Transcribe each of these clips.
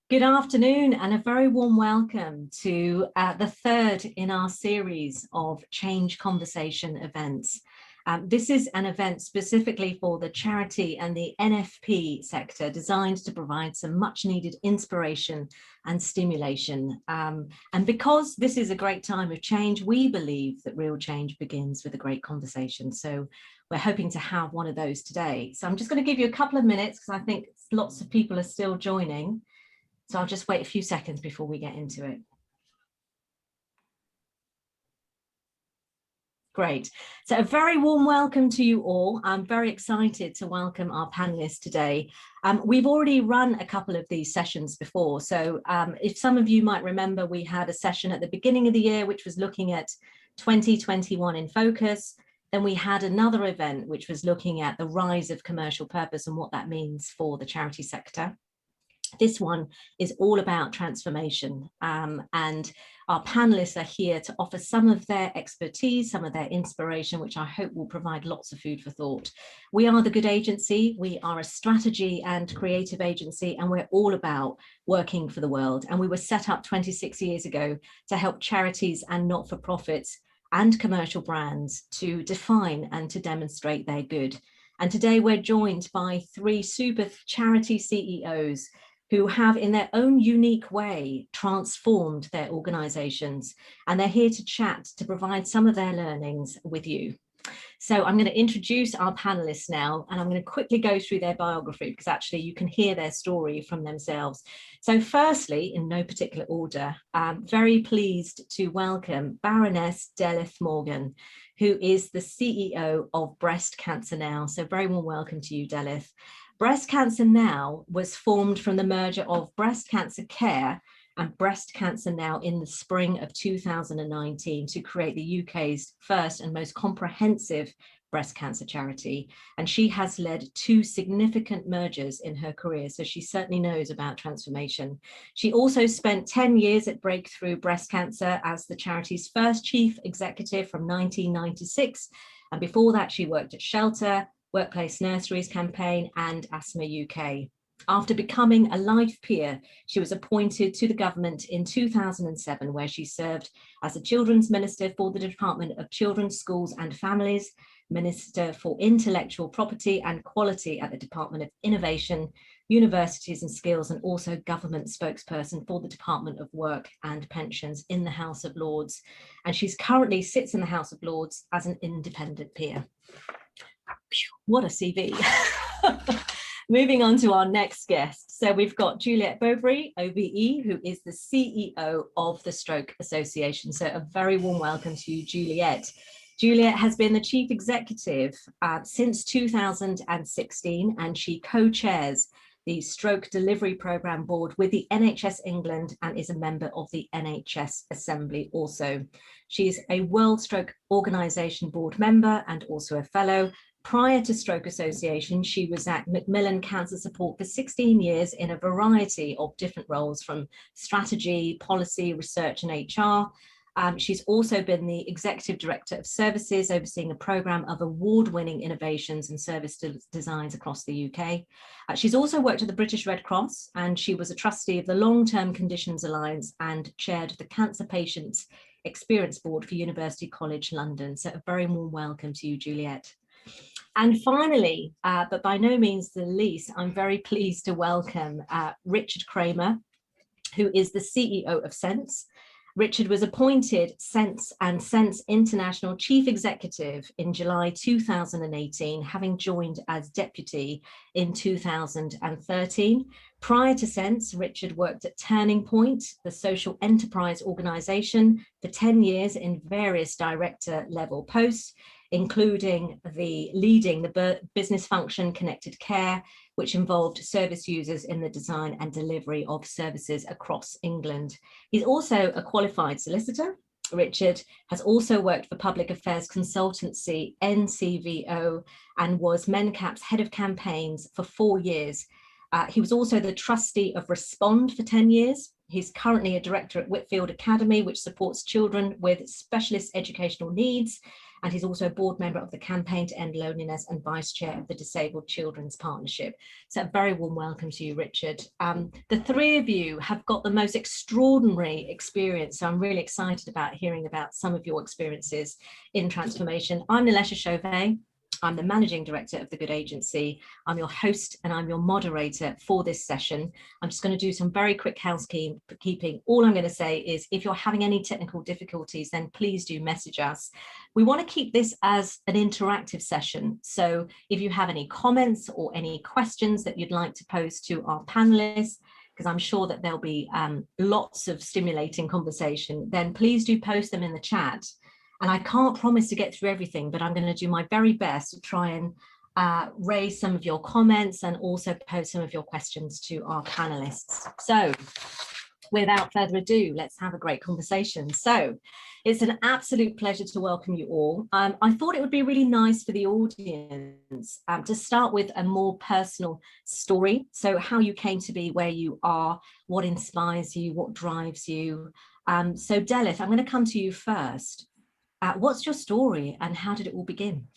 Good afternoon and a very warm welcome to the third in our series of Change Conversation events. This is an event specifically for the charity and the NFP sector, designed to provide some much needed inspiration and stimulation. And because this is a great time of change, we believe that real change begins with a great conversation. So we're hoping to have one of those today. So I'm just going to give you a couple of minutes because I think lots of people are still joining. So I'll just wait a few seconds before we get into it. Great. So a very warm welcome to you all. I'm very excited to welcome our panelists today. We've already run a couple of these sessions before. So if some of you might remember, we had a session at the beginning of the year, which was looking at 2021 in focus. Then we had another event, which was looking at the rise of commercial purpose and what that means for the charity sector. This one is all about transformation, and our panelists are here to offer some of their expertise, some of their inspiration, which I hope will provide lots of food for thought. We are The Good Agency. We are a strategy and creative agency, and we're all about working for the world. And we were set up 26 years ago to help charities and not-for-profits and commercial brands to define and to demonstrate their good. And today we're joined by three super charity CEOs who have in their own unique way transformed their organizations. And they're here to chat, to provide some of their learnings with you. So I'm going to introduce our panelists now, and I'm going to quickly go through their biography because actually you can hear their story from themselves. So firstly, in no particular order, I'm very pleased to welcome Baroness Delith Morgan, who is the CEO of Breast Cancer Now. So very warm welcome to you, Delith. Breast Cancer Now was formed from the merger of Breast Cancer Care and Breast Cancer Now in the spring of 2019 to create the UK's first and most comprehensive breast cancer charity. And she has led two significant mergers in her career, so she certainly knows about transformation. She also spent 10 years at Breakthrough Breast Cancer as the charity's first chief executive from 1996. And before that, she worked at Shelter, Workplace Nurseries Campaign and Asthma UK. After becoming a life peer, she was appointed to the government in 2007, where she served as a children's minister for the Department of Children, Schools and Families, Minister for Intellectual Property and Quality at the Department of Innovation, Universities and Skills, and also government spokesperson for the Department of Work and Pensions in the House of Lords. And she's currently sits in the House of Lords as an independent peer. What a CV. Moving on to our next guest. So we've got Juliette Bovary, OBE, who is the CEO of the Stroke Association. So a very warm welcome to you, Juliette. Juliette has been the chief executive since 2016, and she co-chairs the Stroke Delivery Programme Board with the NHS England and is a member of the NHS Assembly also. She is a World Stroke Organisation board member and also a fellow. Prior to Stroke Association, she was at Macmillan Cancer Support for 16 years in a variety of different roles, from strategy, policy, research and HR. She's also been the Executive Director of Services, overseeing a programme of award-winning innovations and service designs across the UK. She's also worked at the British Red Cross, and she was a trustee of the Long-Term Conditions Alliance and chaired the Cancer Patients Experience Board for University College London. So a very warm welcome to you, Juliette. And finally, but by no means the least, I'm very pleased to welcome Richard Kramer, who is the CEO of Sense. Richard was appointed Sense and Sense International Chief Executive in July 2018, having joined as deputy in 2013. Prior to Sense, Richard worked at Turning Point, the social enterprise organisation, for 10 years in various director level posts, including leading the business function Connected Care, which involved service users in the design and delivery of services across England. He's also a qualified solicitor. Richard has also worked for public affairs consultancy NCVO and was Mencap's head of campaigns for 4 years. He was also the trustee of Respond for 10 years. He's currently a director at Whitfield Academy, which supports children with specialist educational needs. and he's also a board member of the Campaign to End Loneliness and vice chair of the Disabled Children's Partnership. So a very warm welcome to you, Richard. The three of you have got the most extraordinary experience, so I'm really excited about hearing about some of your experiences in transformation. I'm Nilesha Chauvet. I'm the Managing Director of The Good Agency. I'm your host and I'm your moderator for this session. I'm just going to do some very quick housekeeping. All I'm going to say is if you're having any technical difficulties, then please do message us. We want to keep this as an interactive session. So if you have any comments or any questions that you'd like to pose to our panelists, because I'm sure that there'll be lots of stimulating conversation, then please do post them in the chat. And I can't promise to get through everything, but I'm going to do my very best to try and raise some of your comments and also pose some of your questions to our panelists. So without further ado, let's have a great conversation. So it's an absolute pleasure to welcome you all. I thought it would be really nice for the audience to start with a more personal story. So how you came to be where you are, what inspires you, what drives you. So Delith, I'm going to come to you first. What's your story and how did it all begin?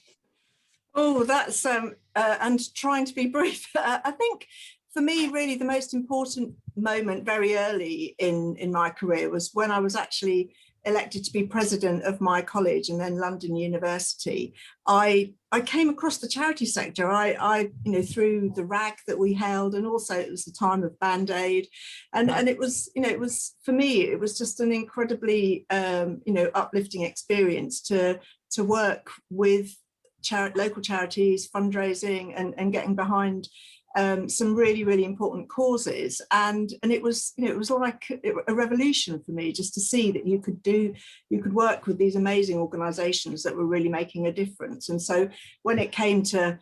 Oh, that's and trying to be brief. I think for me, really, the most important moment very early in my career was when I was actually elected to be president of my college and then London University. I came across the charity sector. I you know, through the RAG that we held, and also it was the time of Band Aid, and it was, you know, it was, for me, it was just an incredibly you know, uplifting experience to work with local charities, fundraising, and getting behind some really, really important causes. And it was, you know, it was like a revolution for me just to see that you could work with these amazing organizations that were really making a difference. And so when it came to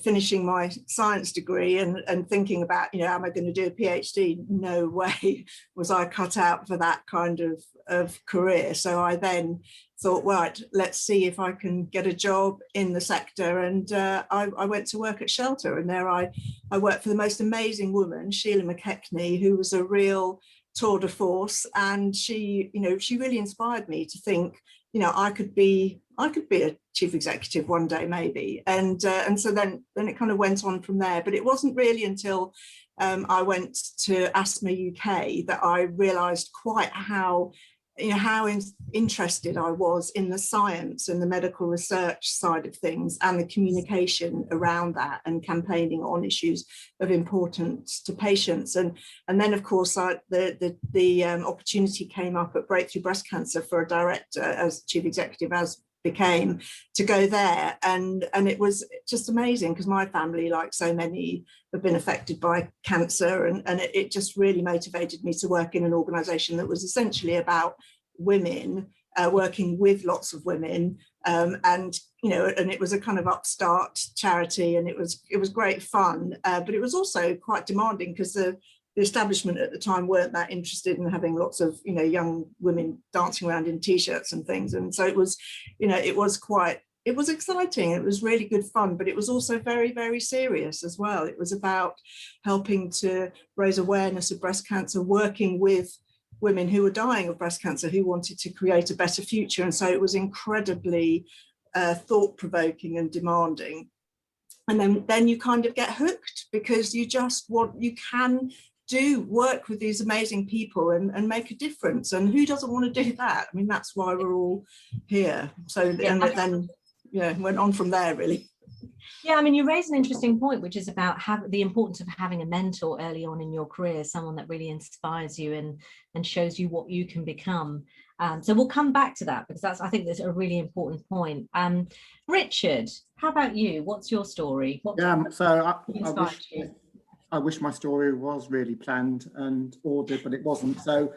finishing my science degree and thinking about, you know, am I going to do a PhD? No way was I cut out for that kind of career. So I then thought, right, let's see if I can get a job in the sector. And I went to work at Shelter, and there I worked for the most amazing woman, Sheila McKechnie, who was a real tour de force. And she, you know, she really inspired me to think, you know, I could be a chief executive one day, maybe. And so then it kind of went on from there. But it wasn't really until I went to Asthma UK that I realized quite how, you know, how interested I was in the science and the medical research side of things and the communication around that and campaigning on issues of importance to patients. And then, of course, the opportunity came up at Breakthrough Breast Cancer for a director as chief executive, as became, to go there. And it was just amazing because my family, like so many, have been affected by cancer, and it just really motivated me to work in an organization that was essentially about women, working with lots of women, and, you know, and it was a kind of upstart charity, and it was great fun, but it was also quite demanding because the establishment at the time weren't that interested in having lots of, you know, young women dancing around in t-shirts and things. And so it was, you know, it was exciting. It was really good fun, but it was also very, very serious as well. It was about helping to raise awareness of breast cancer, working with women who were dying of breast cancer, who wanted to create a better future. And so it was incredibly thought-provoking and demanding. And then you kind of get hooked because you can work with these amazing people and make a difference. And who doesn't want to do that? I mean, that's why we're all here. So, yeah, and then, yeah, went on from there, really. Yeah, I mean, you raise an interesting point, which is about the importance of having a mentor early on in your career, someone that really inspires you and shows you what you can become. So we'll come back to that because I think that's a really important point. Richard, how about you? What's your story? I wish my story was really planned and ordered, but it wasn't. So,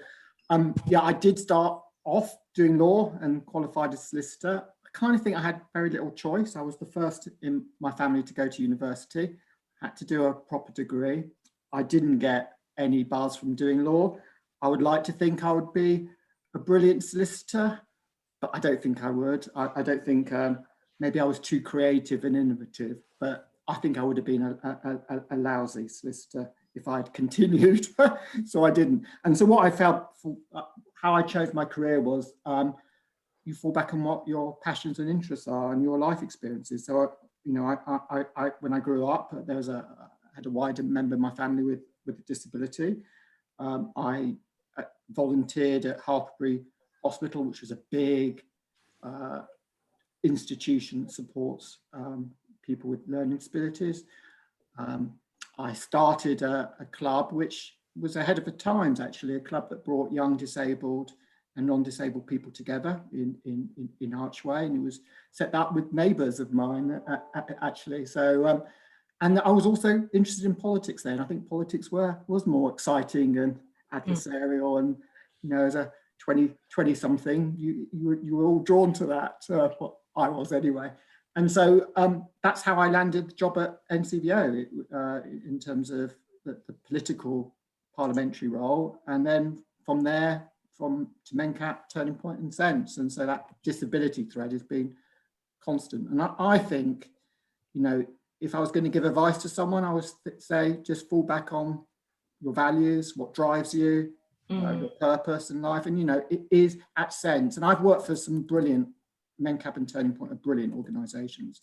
yeah, I did start off doing law and qualified as solicitor. I kind of think I had very little choice. I was the first in my family to go to university, had to do a proper degree. I didn't get any buzz from doing law. I would like to think I would be a brilliant solicitor, but I don't think I would. I don't think, maybe I was too creative and innovative, but I think I would have been a lousy solicitor if I'd continued, so I didn't. And so what I felt, how I chose my career was, you fall back on what your passions and interests are and your life experiences. So, you know, I when I grew up, I had a wider member of my family with a disability. I volunteered at Hartpury Hospital, which was a big institution that supports people with learning disabilities. I started a club which was ahead of the times, actually, a club that brought young disabled and non-disabled people together in Archway, and it was set up with neighbours of mine, actually. So, and I was also interested in politics then. I think politics was more exciting and adversarial, and you know, as a 20 something, you were all drawn to that. What I was anyway. And so that's how I landed the job at NCVO in terms of the political parliamentary role, and then from there, to MenCap, Turning Point and Sense. And so that disability thread has been constant. And I think, you know, if I was going to give advice to someone, I would say just fall back on your values, what drives you, your purpose in life. And, you know, it is at Sense. And I've worked for some brilliant, MenCap and Turning Point are brilliant organisations.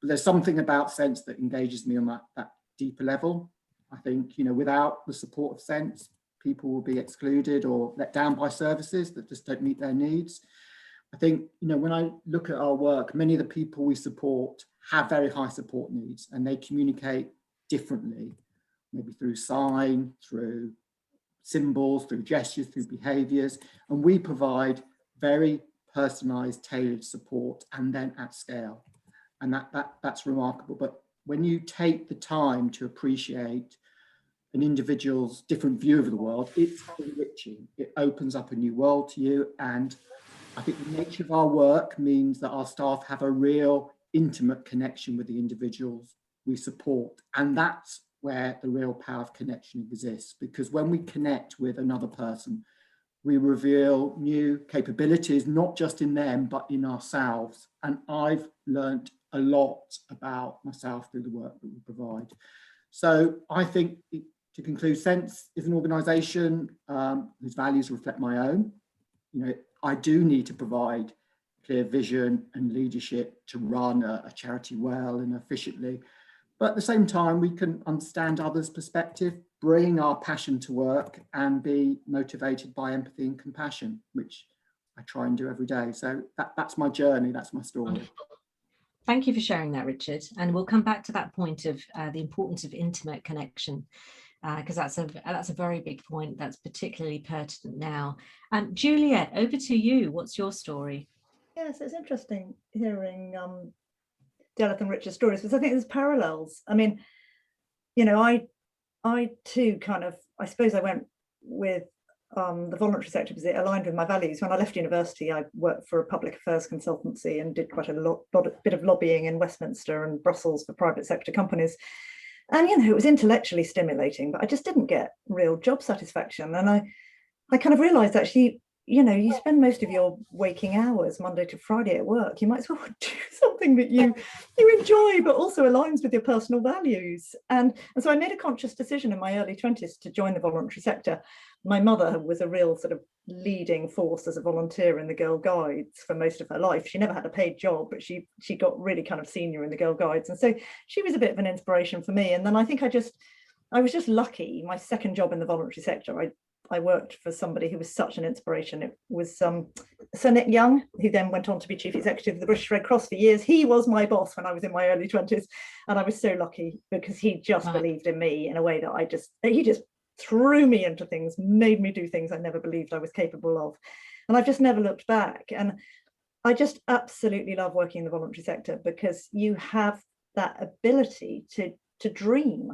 But there's something about Sense that engages me on that deeper level. I think, you know, without the support of Sense, people will be excluded or let down by services that just don't meet their needs. I think, you know, when I look at our work, many of the people we support have very high support needs, and they communicate differently, maybe through sign, through symbols, through gestures, through behaviours, and we provide very personalised, tailored support, and then at scale, and that's remarkable. But when you take the time to appreciate an individual's different view of the world, it's enriching. It opens up a new world to you. And I think the nature of our work means that our staff have a real intimate connection with the individuals we support. And that's where the real power of connection exists, because when we connect with another person, we reveal new capabilities, not just in them, but in ourselves. And I've learned a lot about myself through the work that we provide. So I think, to conclude, Sense is an organisation whose values reflect my own. You know, I do need to provide clear vision and leadership to run a charity well and efficiently. But at the same time, we can understand others' perspective, bring our passion to work, and be motivated by empathy and compassion, which I try and do every day. So that's my journey, that's my story. Wonderful. Thank you for sharing that, Richard. And we'll come back to that point of the importance of intimate connection, because that's a very big point that's particularly pertinent now. Juliet, over to you. What's your story? Yes, it's interesting hearing Delith and Richard's stories, because I think there's parallels. I mean, you know, I too kind of, I suppose I went with the voluntary sector because it aligned with my values. When I left university, I worked for a public affairs consultancy and did quite a bit of lobbying in Westminster and Brussels for private sector companies. And, you know, it was intellectually stimulating, but I just didn't get real job satisfaction. And I kind of realized, actually, you know, you spend most of your waking hours Monday to Friday at work. You might as well do something that you enjoy, but also aligns with your personal values. And so I made a conscious decision in my early 20s to join the voluntary sector. My mother was a real sort of leading force as a volunteer in the Girl Guides for most of her life. She never had a paid job, but she got really kind of senior in the Girl Guides. And so she was a bit of an inspiration for me. And then I think I was just lucky. My second job in the voluntary sector, I worked for somebody who was such an inspiration. It was Sir Nick Young, who then went on to be chief executive of the British Red Cross for years. He was my boss when I was in my early 20s. And I was so lucky because he just believed in me in a way that he just threw me into things, made me do things I never believed I was capable of. And I've just never looked back. And I just absolutely love working in the voluntary sector because you have that ability to dream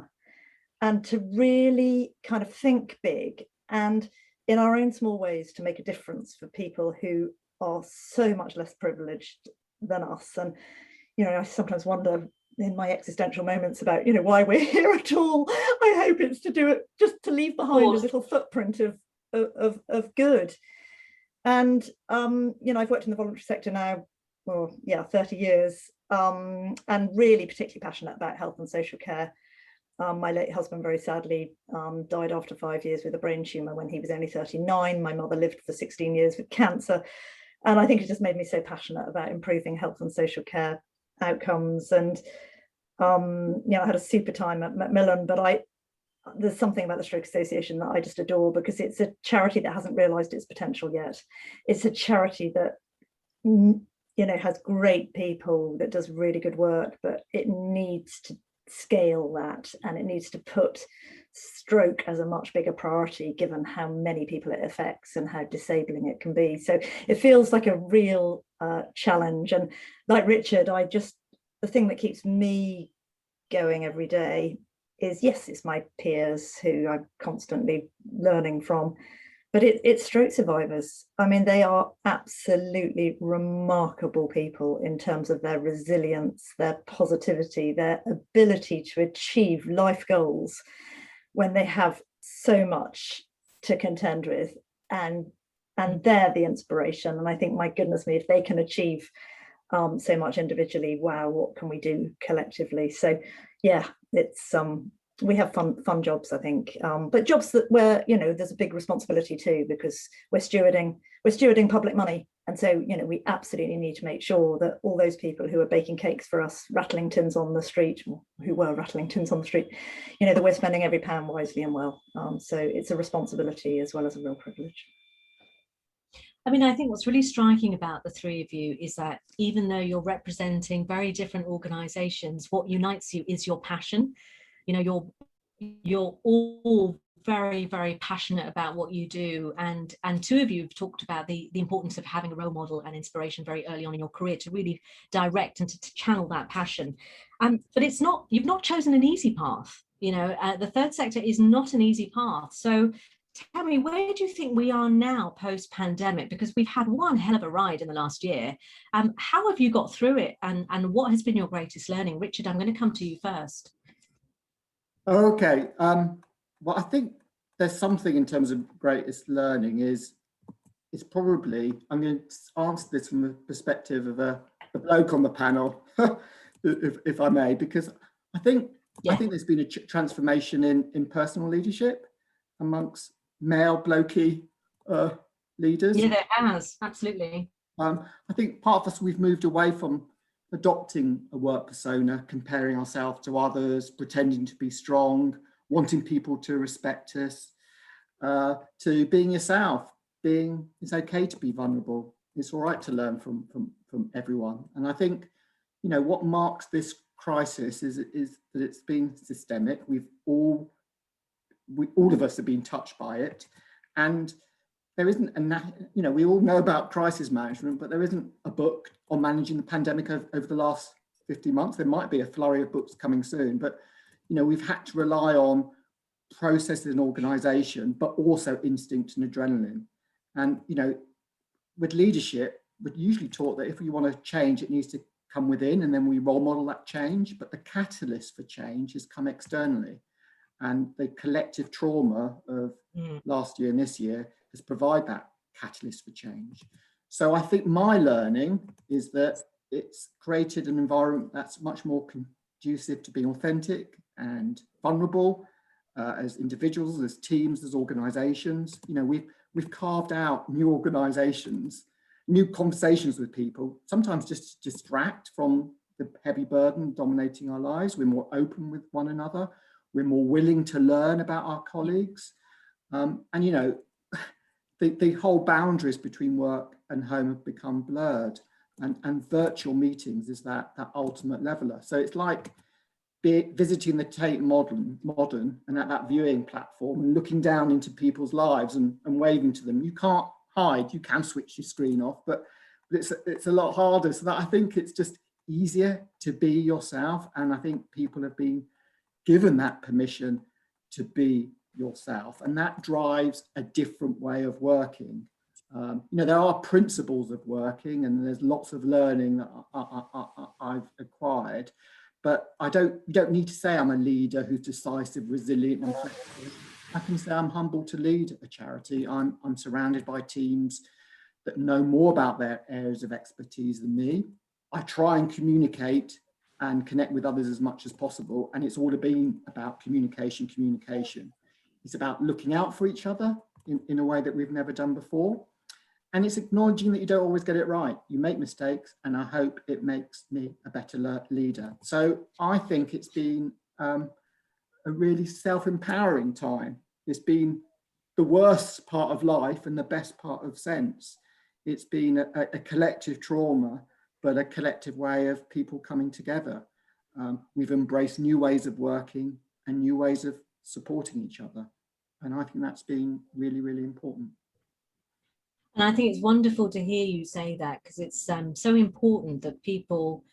and to really kind of think big, and in our own small ways to make a difference for people who are so much less privileged than us. And, you know, I sometimes wonder in my existential moments about, you know, why we're here at all. I hope it's to do it, just to leave behind a little footprint of good. And, you know, I've worked in the voluntary sector now, 30 years, and really particularly passionate about health and social care. My late husband very sadly died after 5 years with a brain tumour when he was only 39. My mother lived for 16 years with cancer. And I think it just made me so passionate about improving health and social care outcomes. And I had a super time at Macmillan, but there's something about the Stroke Association that I just adore, because it's a charity that hasn't realised its potential yet. It's a charity that has great people, that does really good work, but it needs to scale that, and it needs to put stroke as a much bigger priority, given how many people it affects and how disabling it can be. So it feels like a real challenge. And like Richard, the thing that keeps me going every day is, yes, it's my peers who I'm constantly learning from, but it's stroke survivors. I mean, they are absolutely remarkable people in terms of their resilience, their positivity, their ability to achieve life goals when they have so much to contend with, and they're the inspiration. And I think, my goodness me, if they can achieve so much individually, wow, what can we do collectively? So yeah, it's we have fun jobs, I think, but jobs where there's a big responsibility too, because we're stewarding public money, and so we absolutely need to make sure that all those people who are baking cakes for us, rattling tins on the street, that we're spending every pound wisely and well. So it's a responsibility as well as a real privilege. I mean, I think what's really striking about the three of you is that even though you're representing very different organizations, what unites you is your passion. You're all very, very passionate about what you do, and two of you have talked about the importance of having a role model and inspiration very early on in your career to really direct and to channel that passion. But you've not chosen an easy path. The third sector is not an easy path. So tell me, where do you think we are now post-pandemic? Because we've had one hell of a ride in the last year. How have you got through it, and what has been your greatest learning? Richard, I'm going to come to you first. Okay. Well, I think there's something in terms of greatest learning is probably, I'm going to answer this from the perspective of a bloke on the panel, if I may, because I think there's been a transformation in personal leadership amongst male blokey leaders. Yeah, there has, absolutely. I think part of us, we've moved away from adopting a work persona, comparing ourselves to others, pretending to be strong, wanting people to respect us, to being yourself, it's okay to be vulnerable. It's all right to learn from everyone. And I think, what marks this crisis is that it's been systemic. All of us have been touched by it, and there isn't we all know about crisis management, but there isn't a book on managing the pandemic over the last 50 months. There might be a flurry of books coming soon, but we've had to rely on processes and organization, but also instinct and adrenaline. And with leadership, we're usually taught that if we want to change, it needs to come within, and then we role model that change. But the catalyst for change has come externally, and the collective trauma of last year and this year has provided that catalyst for change. So I think my learning is that it's created an environment that's much more conducive to being authentic and vulnerable as individuals, as teams, as organizations. We've carved out new organizations, new conversations with people, sometimes just to distract from the heavy burden dominating our lives. We're more open with one another. We're more willing to learn about our colleagues. The whole boundaries between work and home have become blurred, and virtual meetings is that ultimate leveler. So it's like visiting the Tate Modern and at that viewing platform and looking down into people's lives and waving to them. You can't hide, you can switch your screen off, but it's a lot harder. So that I think it's just easier to be yourself, and I think people have been given that permission to be yourself, and that drives a different way of working. There are principles of working, and there's lots of learning that I've acquired, but you don't need to say I'm a leader who's decisive, resilient, and flexible. I can say I'm humbled to lead a charity. I'm surrounded by teams that know more about their areas of expertise than me. I try and communicate and connect with others as much as possible, and it's all been about communication. It's about looking out for each other in a way that we've never done before. and it's acknowledging that you don't always get it right. You make mistakes, and I hope it makes me a better leader. So I think it's been a really self-empowering time. It's been the worst part of life and the best part of sense. It's been a collective trauma, but a collective way of people coming together. We've embraced new ways of working and new ways of supporting each other. And I think that's been really, really important. And I think it's wonderful to hear you say that, because it's so important that people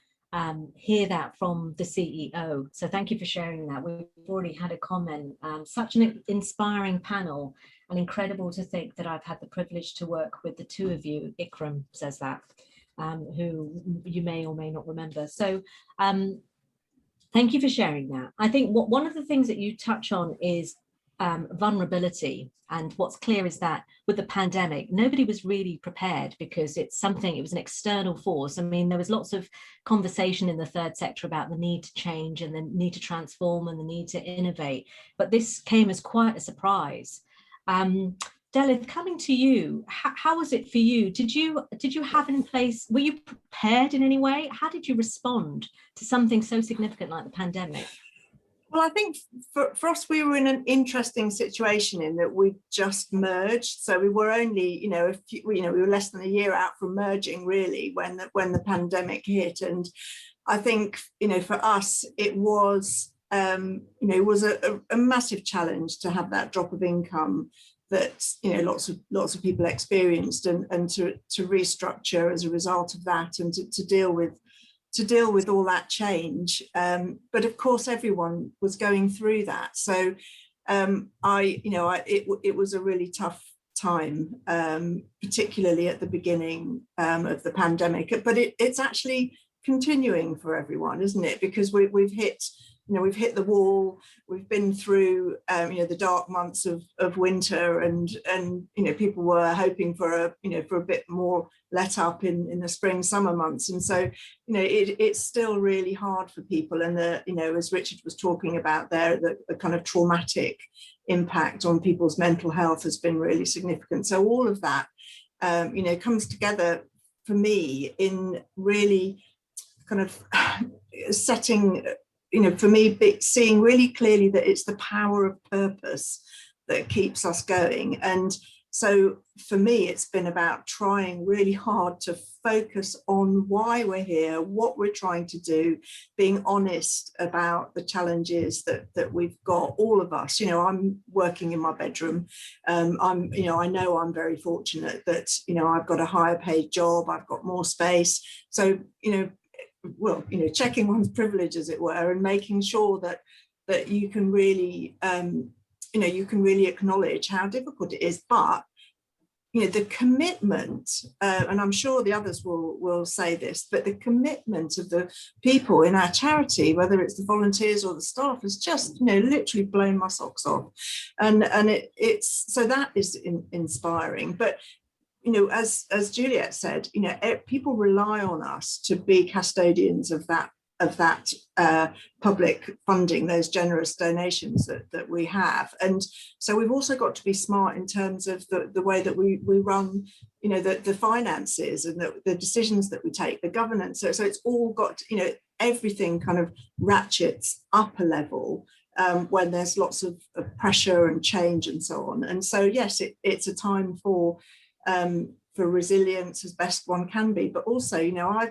hear that from the CEO. So thank you for sharing that. We've already had a comment. Such an inspiring panel, and incredible to think that I've had the privilege to work with the two of you. Ikram says that, who you may or may not remember. So thank you for sharing that. I think one of the things that you touch on is vulnerability. And what's clear is that with the pandemic, nobody was really prepared, because it was an external force. I mean, there was lots of conversation in the third sector about the need to change and the need to transform and the need to innovate. But this came as quite a surprise. Delith, coming to you, how was it for you? Did you have in place, were you prepared in any way? How did you respond to something so significant like the pandemic? Well, I think for us, we were in an interesting situation in that we just merged. So we were only, we were less than a year out from merging, really, when the pandemic hit. And I think, for us, it was, it was a massive challenge to have that drop of income that, lots of people experienced, and to restructure as a result of that, and to deal with all that change. But of course, everyone was going through that. So it was a really tough time, particularly at the beginning of the pandemic. But it's actually continuing for everyone, isn't it? Because we've hit the wall. We've been through the dark months of winter, and people were hoping for a bit more let up in the spring, summer months. And so it's still really hard for people. And as Richard was talking about there, the kind of traumatic impact on people's mental health has been really significant. So all of that comes together for me in really kind of setting, for me, seeing really clearly that it's the power of purpose that keeps us going. And so for me, it's been about trying really hard to focus on why we're here, what we're trying to do, being honest about the challenges that we've got, all of us. I'm working in my bedroom. I know I'm very fortunate that, I've got a higher paid job, I've got more space. So, checking one's privilege, as it were, and making sure that you can really, you can really acknowledge how difficult it is. But, the commitment, and I'm sure the others will say this, but the commitment of the people in our charity, whether it's the volunteers or the staff, has just, literally blown my socks off. And it's so that is inspiring. But as Juliet said, people rely on us to be custodians of that public funding, those generous donations that we have. And so we've also got to be smart in terms of the way that we run, the finances and the decisions that we take, the governance. So it's all got, everything kind of ratchets up a level when there's lots of pressure and change and so on. And so, yes, it's a time for resilience as best one can be, but also,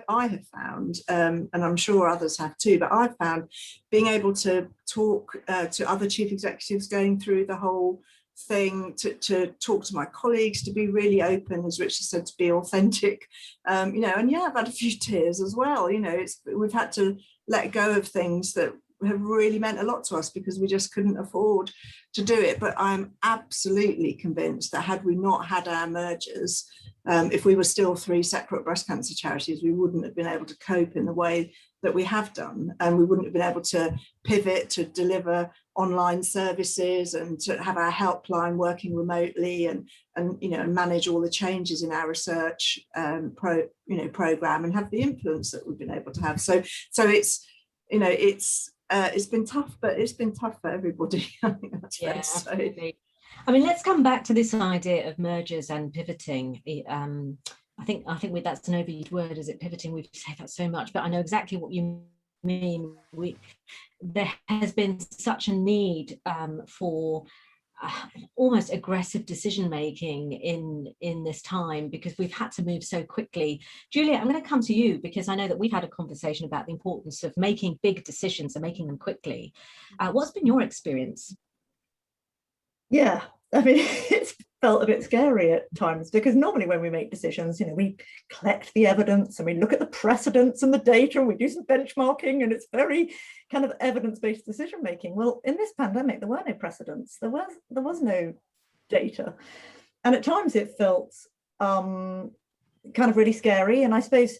I have found, and I'm sure others have too, but I've found being able to talk to other chief executives going through the whole thing, to talk to my colleagues, to be really open, as Richard said, to be authentic, and I've had a few tears as well. We've had to let go of things that have really meant a lot to us because we just couldn't afford to do it. But I'm absolutely convinced that had we not had our mergers, if we were still 3 separate breast cancer charities, we wouldn't have been able to cope in the way that we have done, and we wouldn't have been able to pivot to deliver online services and to have our helpline working remotely and manage all the changes in our research program and have the influence that we've been able to have. So it's been tough, but it's been tough for everybody. I think that's fair to say. Absolutely. I mean, let's come back to this idea of mergers and pivoting. I think that's an overused word, is it? Pivoting. We've said that so much, but I know exactly what you mean. There has been such a need for almost aggressive decision making in this time, because we've had to move so quickly. Julia, I'm going to come to you, because I know that we've had a conversation about the importance of making big decisions and making them quickly. What's been your experience? Yeah, I mean, it's felt a bit scary at times, because normally when we make decisions, you know, we collect the evidence and we look at the precedents and the data and we do some benchmarking, and it's very kind of evidence-based decision making. Well, in this pandemic, there were no precedents, there was no data, and at times it felt kind of really scary. And I suppose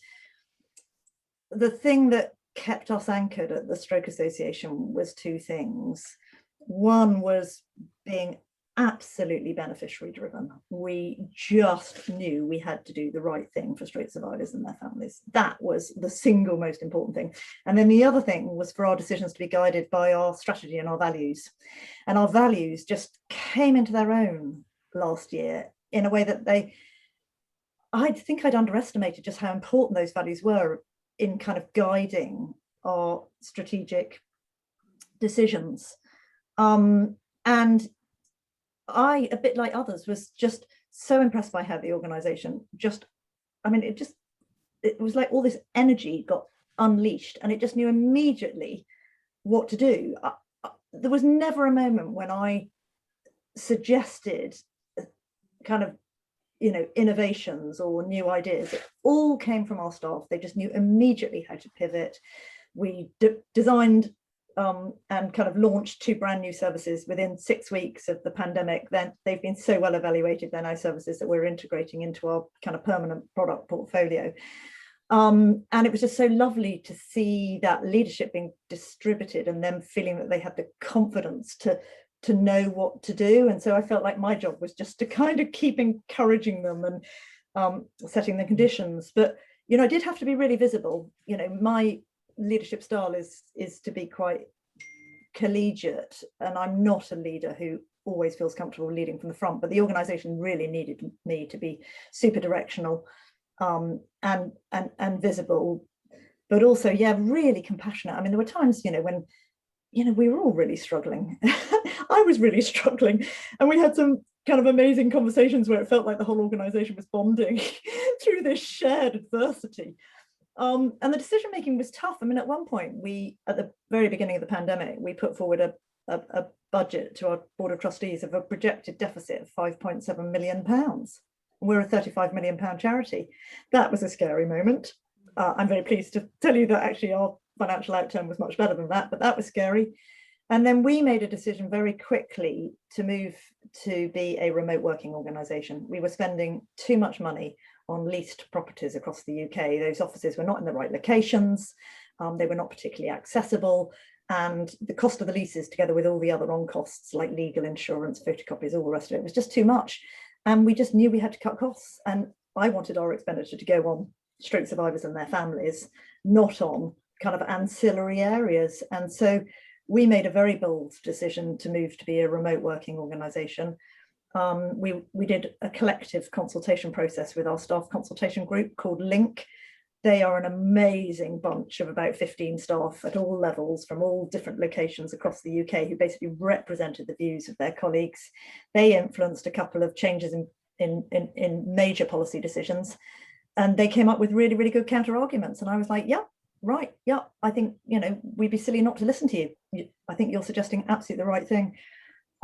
the thing that kept us anchored at the Stroke Association was two things. One was being absolutely beneficiary driven. We just knew we had to do the right thing for stroke survivors and their families. That was the single most important thing. And then the other thing was for our decisions to be guided by our strategy and our values. And our values just came into their own last year in a way that I think I'd underestimated just how important those values were in kind of guiding our strategic decisions. And I, a bit like others, was just so impressed by how the organization it was like all this energy got unleashed and it just knew immediately what to do. There was never a moment when I suggested kind of, you know, innovations or new ideas. It all came from our staff. They just knew immediately how to pivot. We designed and kind of launched 2 brand new services within 6 weeks of the pandemic. Then they've been so well evaluated, they're now services that we're integrating into our kind of permanent product portfolio. And it was just so lovely to see that leadership being distributed and them feeling that they had the confidence to know what to do. And so I felt like my job was just to kind of keep encouraging them and setting the conditions. But, you know, I did have to be really visible. You know, my leadership style is to be quite collegiate, and I'm not a leader who always feels comfortable leading from the front, but the organization really needed me to be super directional and visible, but also, yeah, really compassionate. I mean, there were times, you know, when, you know, we were all really struggling. I was really struggling, and we had some kind of amazing conversations where it felt like the whole organization was bonding through this shared adversity. And the decision making was tough. I mean, at one point, at the very beginning of the pandemic, we put forward a budget to our board of trustees of a projected deficit of £5.7 million. We're a £35 million charity. That was a scary moment. I'm very pleased to tell you that actually our financial outcome was much better than that, but that was scary. And then we made a decision very quickly to move to be a remote working organisation. We were spending too much money on leased properties across the UK. Those offices were not in the right locations. They were not particularly accessible. And the cost of the leases, together with all the other on costs like legal, insurance, photocopies, all the rest of it, was just too much. And we just knew we had to cut costs. And I wanted our expenditure to go on stroke survivors and their families, not on kind of ancillary areas. And so we made a very bold decision to move to be a remote working organisation. We did a collective consultation process with our staff consultation group called Link. They are an amazing bunch of about 15 staff at all levels from all different locations across the UK who basically represented the views of their colleagues. They influenced a couple of changes in major policy decisions, and they came up with really, really good counter arguments. And I was like, yeah, right, yeah, I think, you know, we'd be silly not to listen to you. I think you're suggesting absolutely the right thing.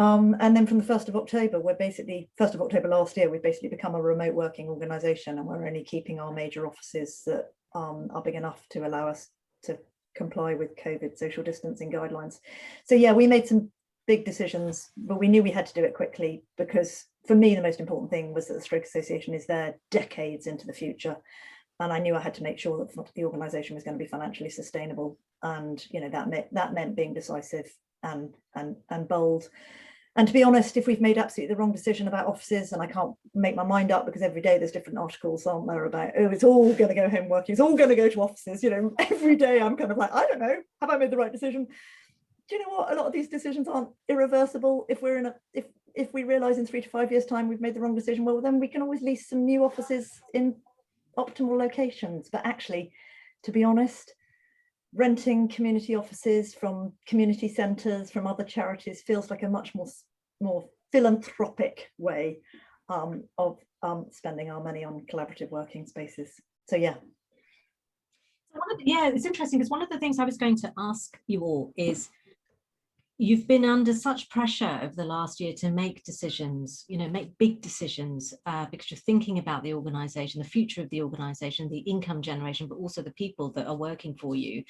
And then from the 1st of October, 1st of October last year, we've basically become a remote working organisation, and we're only keeping our major offices that are big enough to allow us to comply with COVID social distancing guidelines. So yeah, we made some big decisions, but we knew we had to do it quickly, because for me, the most important thing was that the Stroke Association is there decades into the future. And I knew I had to make sure that the organisation was going to be financially sustainable. And, you know, that meant being decisive and bold. And to be honest, if we've made absolutely the wrong decision about offices, and I can't make my mind up, because every day there's different articles, aren't there, about, oh, it's all going to go home working, it's all going to go to offices, you know, every day I'm kind of like, I don't know, have I made the right decision? Do you know what? A lot of these decisions aren't irreversible. If if we realise in 3 to 5 years' time we've made the wrong decision, well, then we can always lease some new offices in optimal locations. But actually, to be honest, renting community offices from community centres, from other charities, feels like a much more philanthropic way of spending our money on collaborative working spaces. So yeah. Yeah, it's interesting because one of the things I was going to ask you all is, you've been under such pressure over the last year to make decisions, make big decisions, because you're thinking about the organisation, the future of the organisation, the income generation, but also the people that are working for you.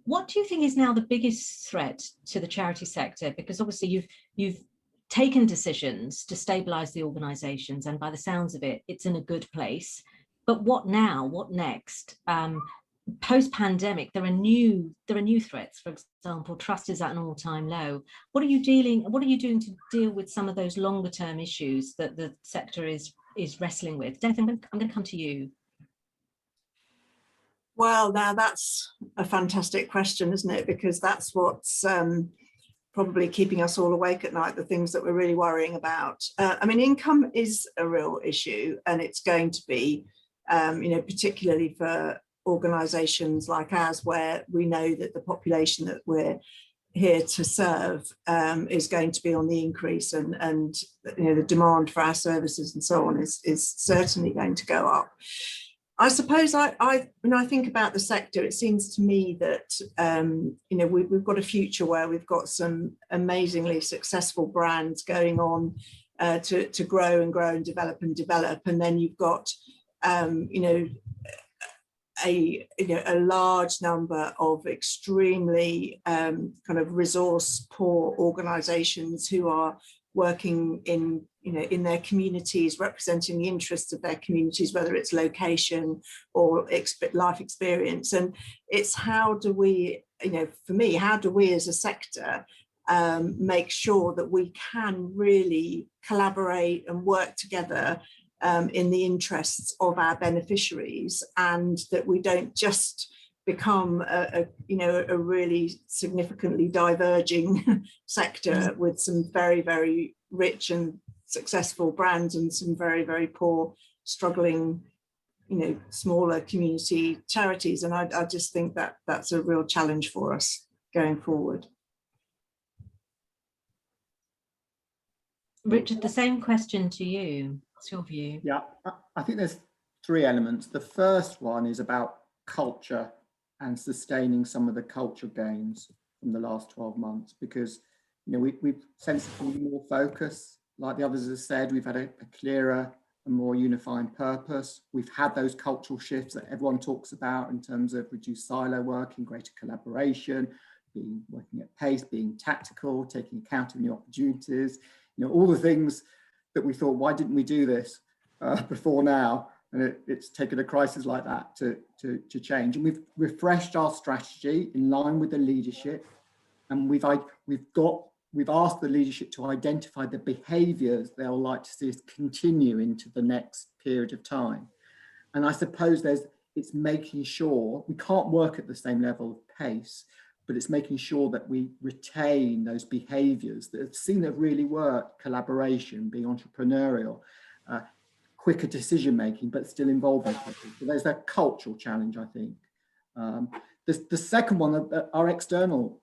What do you think is now the biggest threat to the charity sector? Because obviously you've taken decisions to stabilise the organisations, and by the sounds of it, it's in a good place. But what now? What next? Post-pandemic, there are new threats. For example, trust is at an all-time low. What are you doing to deal with some of those longer-term issues that the sector is wrestling with? Jonathan, I'm going to come to you. Well, now that's a fantastic question, isn't it? Because that's what's probably keeping us all awake at night, the things that we're really worrying about. I mean, income is a real issue, and it's going to be, particularly for organisations like ours, where we know that the population that we're here to serve is going to be on the increase, and the demand for our services and so on is certainly going to go up. I suppose when I think about the sector, it seems to me that we've got a future where we've got some amazingly successful brands going on to grow and develop, and then you've got a large number of extremely kind of resource poor organisations who are working in their communities, representing the interests of their communities, whether it's location or life experience. And it's how do we as a sector make sure that we can really collaborate and work together in the interests of our beneficiaries, and that we don't just become a really significantly diverging sector with some very, very rich and successful brands and some very, very poor, struggling, smaller community charities. And I just think that that's a real challenge for us going forward. Richard, the same question to you. What's your view? Yeah, I think there's 3 elements. The first one is about culture and sustaining some of the cultural gains from the last 12 months, because we've sensibly more focus, like the others have said. We've had a clearer and more unifying purpose. We've had those cultural shifts that everyone talks about in terms of reduced silo working, greater collaboration, working at pace, being tactical, taking account of new opportunities, all the things that we thought, why didn't we do this before now? And it's taken a crisis like that to change. And we've refreshed our strategy in line with the leadership, and we've asked the leadership to identify the behaviours they'll like to see us continue into the next period of time. And I suppose it's making sure we can't work at the same level of pace, but it's making sure that we retain those behaviours that have really worked: collaboration, being entrepreneurial, quicker decision making, but still involving people. So there's that cultural challenge, I think. The second one are external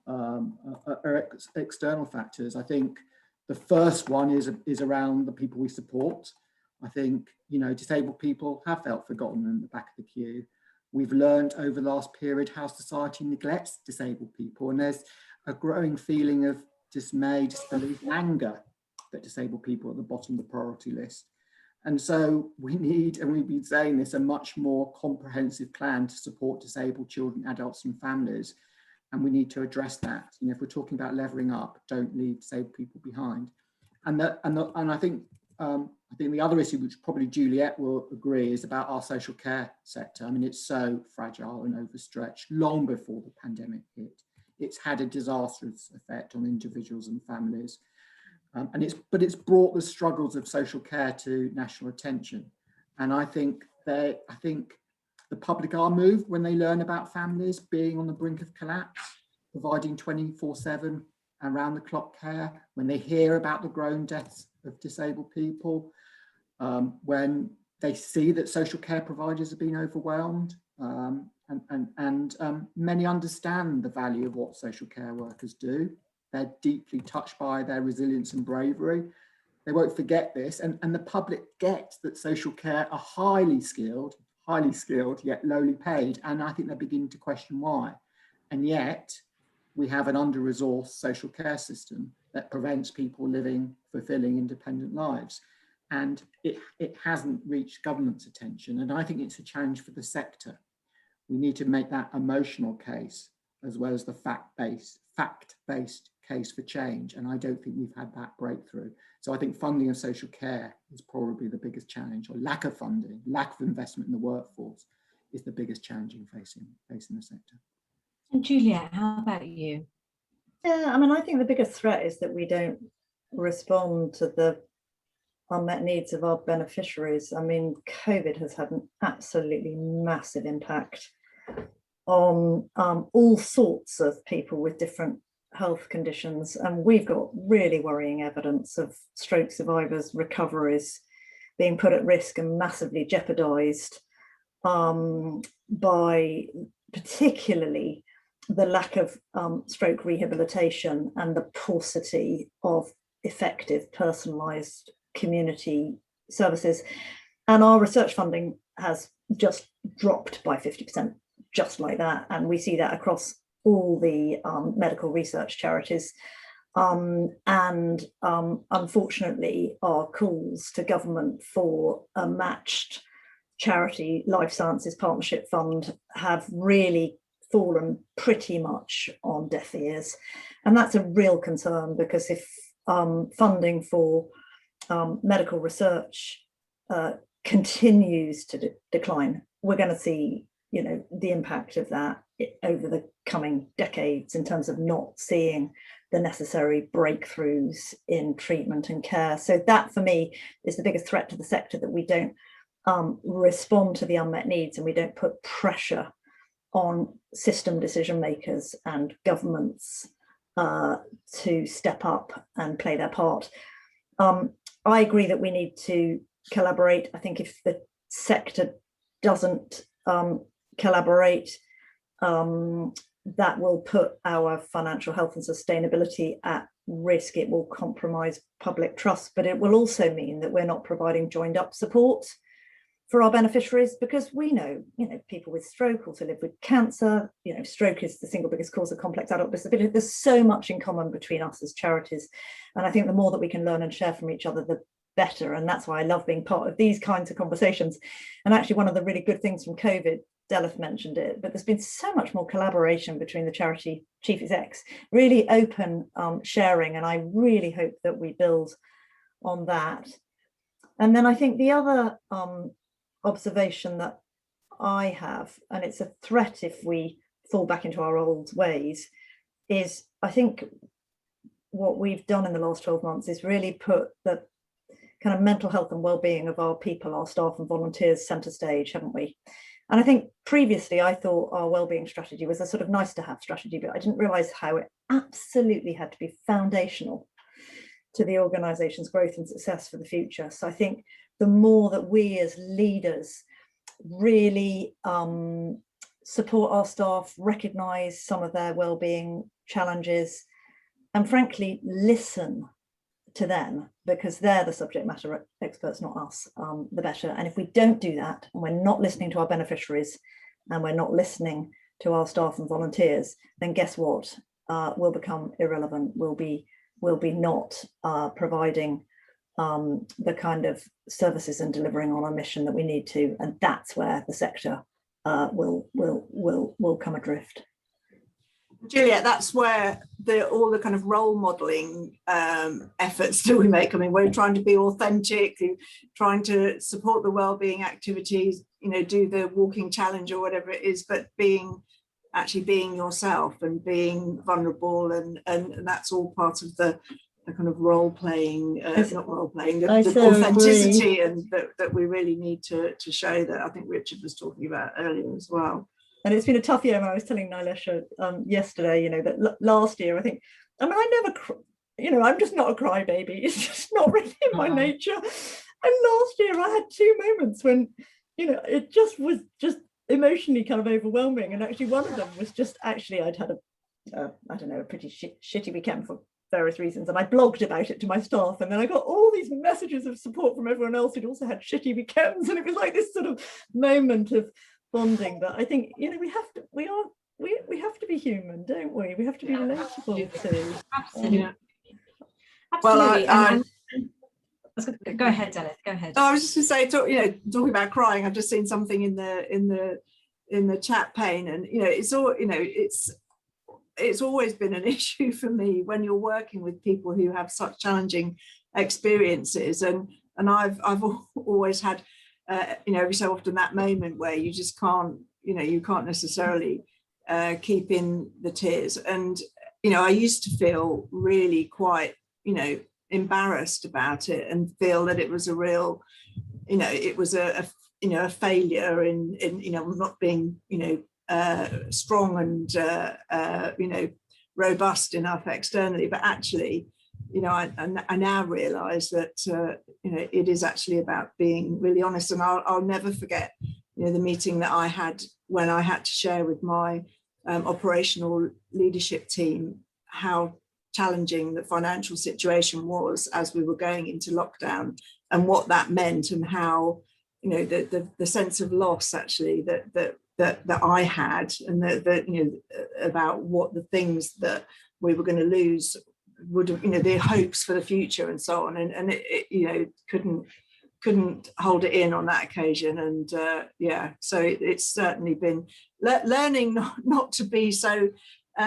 factors. I think the first one is around the people we support. I think disabled people have felt forgotten in the back of the queue. We've learned over the last period how society neglects disabled people, and there's a growing feeling of dismay, disbelief, anger that disabled people are at the bottom of the priority list. And so we need, and we've been saying this, a much more comprehensive plan to support disabled children, adults and families. And we need to address that. If we're talking about levelling up, don't leave disabled people behind. And I think the other issue, which probably Juliet will agree, is about our social care sector. I mean, it's so fragile and overstretched long before the pandemic hit. It's had a disastrous effect on individuals and families. But it's brought the struggles of social care to national attention. And I think the public are moved when they learn about families being on the brink of collapse, providing 24/7 around the clock care, when they hear about the growing deaths of disabled people, when they see that social care providers have been overwhelmed, and many understand the value of what social care workers do. They're deeply touched by their resilience and bravery. They won't forget this, and the public gets that social care are highly skilled, yet lowly paid, and I think they're beginning to question why. And yet, we have an under-resourced social care system that prevents people living fulfilling independent lives. And it hasn't reached government's attention. And I think it's a challenge for the sector. We need to make that emotional case as well as the fact-based case for change. And I don't think we've had that breakthrough. So I think funding of social care is probably the biggest challenge, or lack of funding, lack of investment in the workforce is the biggest challenge facing the sector. And Juliet, how about you? Yeah, I mean, I think the biggest threat is that we don't respond to the unmet needs of our beneficiaries. I mean, COVID has had an absolutely massive impact on all sorts of people with different health conditions, and we've got really worrying evidence of stroke survivors' recoveries being put at risk and massively jeopardized by particularly the lack of stroke rehabilitation and the paucity of effective personalized community services. And our research funding has just dropped by 50%, just like that. And we see that across all the medical research charities. Unfortunately, our calls to government for a matched charity life sciences partnership fund have really fallen pretty much on deaf ears. And that's a real concern, because if funding for medical research continues to decline, we're going to see, you know, the impact of that over the coming decades in terms of not seeing the necessary breakthroughs in treatment and care. So that, for me, is the biggest threat to the sector, that we don't respond to the unmet needs and we don't put pressure on system decision makers and governments to step up and play their part. I agree that we need to collaborate. I think if the sector doesn't collaborate, that will put our financial health and sustainability at risk. It will compromise public trust, but it will also mean that we're not providing joined up support for our beneficiaries, because we know, you know, people with stroke also live with cancer. You know, stroke is the single biggest cause of complex adult disability. There's so much in common between us as charities. And I think the more that we can learn and share from each other, the better. And that's why I love being part of these kinds of conversations. And actually, one of the really good things from COVID, Delith mentioned it, but there's been so much more collaboration between the charity chief execs, really open sharing. And I really hope that we build on that. And then I think the other observation that I have, and it's a threat if we fall back into our old ways, is I think what we've done in the last 12 months is really put the kind of mental health and well-being of our people, our staff and volunteers, centre stage, haven't we? And I think previously I thought our well-being strategy was a sort of nice to have strategy, but I didn't realise how it absolutely had to be foundational to the organisation's growth and success for the future. So I think the more that we as leaders really support our staff, recognise some of their well-being challenges, and frankly listen to them, because they're the subject matter experts, not us, the better. And if we don't do that, and we're not listening to our beneficiaries, and we're not listening to our staff and volunteers, then guess what? We'll become irrelevant. We'll be not providing the kind of services and delivering on our mission that we need to, and that's where the sector will come adrift. Juliet, that's where all the kind of role modelling efforts that we make. I mean, we're trying to be authentic, trying to support the wellbeing activities, you know, do the walking challenge or whatever it is, but actually being yourself and being vulnerable, and that's all part of the kind of role playing, not role playing, the authenticity, and that we really need to show, that I think Richard was talking about earlier as well. And it's been a tough year. I was telling Nilesh yesterday, you know, that last year, I think I mean, I never, you know, I'm just not a crybaby. It's just not really in my nature. And last year I had 2 moments when, you know, it just was just emotionally kind of overwhelming. And actually one of them was just actually I'd had I don't know, a pretty shitty weekend for various reasons. And I blogged about it to my staff. And then I got all these messages of support from everyone else who'd also had shitty weekends. And it was like this sort of moment of bonding. But I think, you know, we have to be human, don't we? We have to be relatable too. Absolutely. Well, go ahead, Delith. Go ahead. I was just going to say, talking about crying, I've just seen something in the chat pane, and it's always been an issue for me when you're working with people who have such challenging experiences, and I've always had every so often that moment where you just can't necessarily keep in the tears. And I used to feel really quite embarrassed about it and feel that it was a real it was a failure in not being strong and robust enough externally. But actually I now realize that it is actually about being really honest. And I'll never forget the meeting that I had when I had to share with my operational leadership team how challenging the financial situation was as we were going into lockdown, and what that meant, and how the sense of loss actually that I had, and that about what the things that we were going to lose would have, the hopes for the future and so on, and it couldn't hold it in on that occasion. And so it's certainly been learning not to be so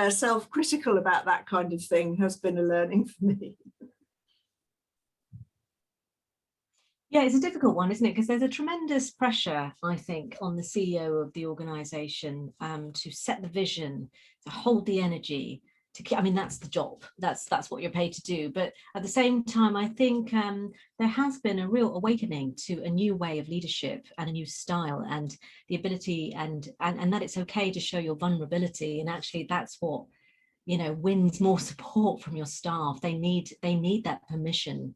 self-critical about that kind of thing has been a learning for me. Yeah, it's a difficult one, isn't it? Because there's a tremendous pressure, I think, on the CEO of the organisation to set the vision, to hold the energy, to keep. I mean, that's the job. That's what you're paid to do. But at the same time, I think there has been a real awakening to a new way of leadership and a new style, and the ability and that it's okay to show your vulnerability. And actually, that's what wins more support from your staff. They need that permission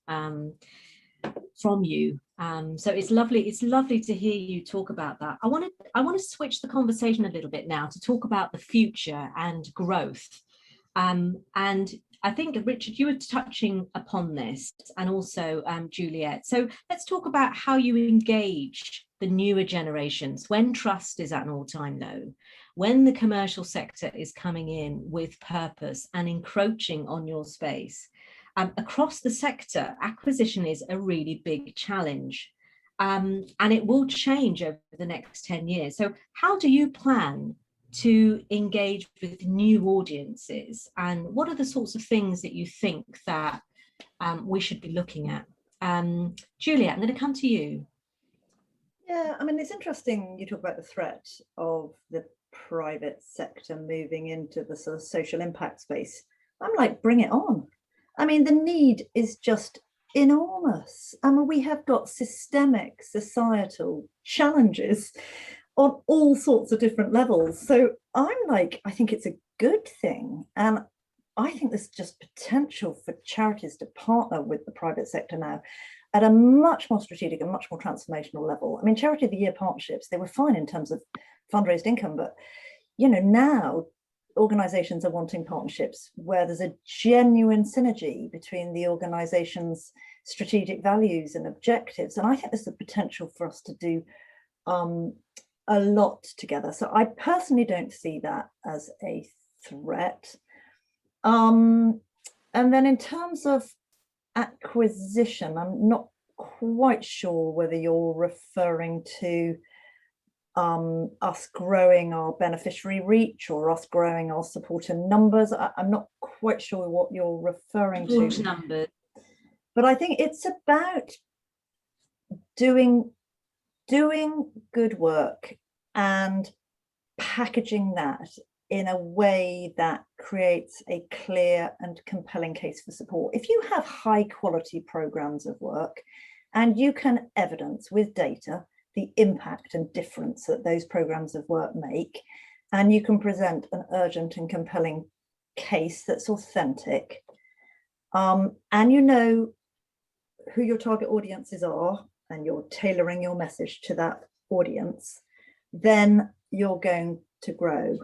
from you. So it's lovely to hear you talk about that. I want to switch the conversation a little bit now to talk about the future and growth. And I think, Richard, you were touching upon this, and also Juliet. So let's talk about how you engage the newer generations when trust is at an all-time low, when the commercial sector is coming in with purpose and encroaching on your space. Across the sector, acquisition is a really big challenge, and it will change over the next 10 years. So how do you plan to engage with new audiences, and what are the sorts of things that you think that we should be looking at? Juliet, I'm going to come to you. Yeah, I mean, it's interesting you talk about the threat of the private sector moving into the sort of social impact space. I'm like, bring it on. I mean, the need is just enormous. I mean, we have got systemic societal challenges on all sorts of different levels. So I'm like, I think it's a good thing. And I think there's just potential for charities to partner with the private sector now at a much more strategic and much more transformational level. I mean, Charity of the Year partnerships, they were fine in terms of fundraised income, but now organizations are wanting partnerships where there's a genuine synergy between the organization's strategic values and objectives. And I think there's the potential for us to do a lot together. So I personally don't see that as a threat. And then in terms of acquisition, I'm not quite sure whether you're referring to us growing our beneficiary reach or us growing our supporter numbers. I'm not quite sure what you're referring to. Numbers. But I think it's about doing good work and packaging that in a way that creates a clear and compelling case for support. If you have high quality programs of work and you can evidence with data the impact and difference that those programs of work make, and you can present an urgent and compelling case that's authentic, and you know who your target audiences are, and you're tailoring your message to that audience, then you're going to grow.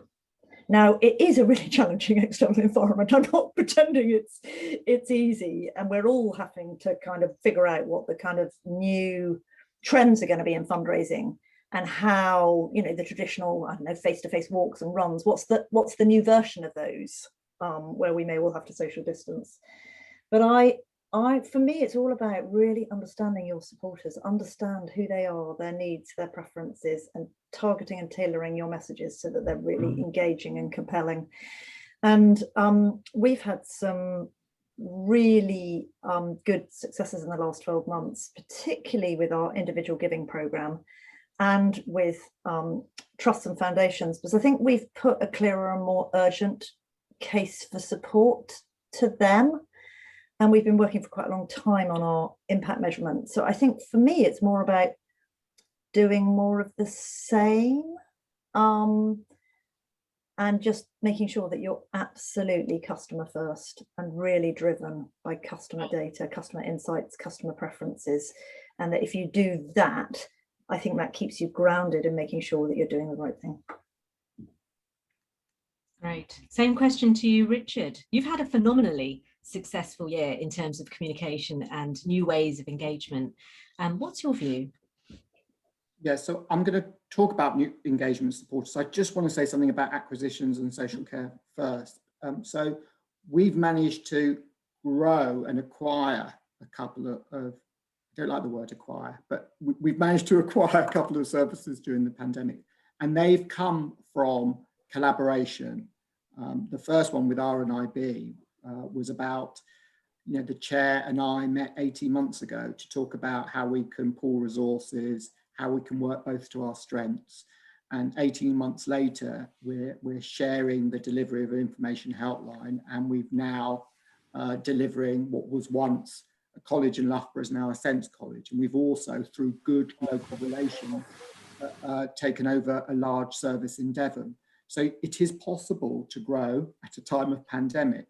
Now, it is a really challenging external environment. I'm not pretending it's easy, and we're all having to kind of figure out what the kind of new trends are going to be in fundraising, and how, you know, the traditional, I don't know, face-to-face walks and runs, what's the new version of those, where we may well have to social distance. But for me, it's all about really understanding your supporters, understand who they are, their needs, their preferences, and targeting and tailoring your messages so that they're really engaging and compelling. And we've had some really good successes in the last 12 months, particularly with our individual giving program and with trusts and foundations, because I think we've put a clearer and more urgent case for support to them. And we've been working for quite a long time on our impact measurement. So I think for me, it's more about doing more of the same, and just making sure that you're absolutely customer first and really driven by customer data, customer insights, customer preferences. And that if you do that, I think that keeps you grounded in making sure that you're doing the right thing. Great. Same question to you, Richard. You've had a phenomenally successful year in terms of communication and new ways of engagement. What's your view? Yeah, so I'm going to talk about new engagement supporters. I just want to say something about acquisitions and social care first. So we've managed to grow and acquire a couple of, I don't like the word acquire, but we've managed to acquire a couple of services during the pandemic, and they've come from collaboration. The first one with RNIB was about, you know, the chair and I met 18 months ago to talk about how we can pool resources, how we can work both to our strengths. And 18 months later, we're sharing the delivery of an information helpline, and we've now delivering what was once a college in Loughborough is now a Sense College. And we've also, through good local relations, taken over a large service in Devon. So it is possible to grow at a time of pandemic.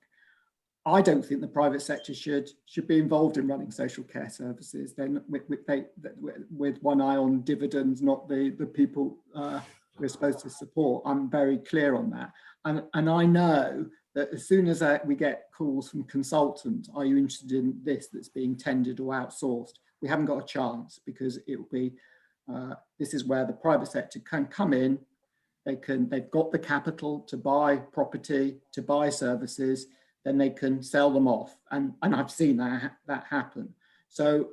I don't think the private sector should be involved in running social care services. Then with one eye on dividends, not the people we're supposed to support. I'm very clear on that. And I know that as soon as we get calls from consultants, are you interested in this that's being tendered or outsourced? We haven't got a chance, because it will be, this is where the private sector can come in. They've got the capital to buy property, to buy services, then they can sell them off. And I've seen that happen. So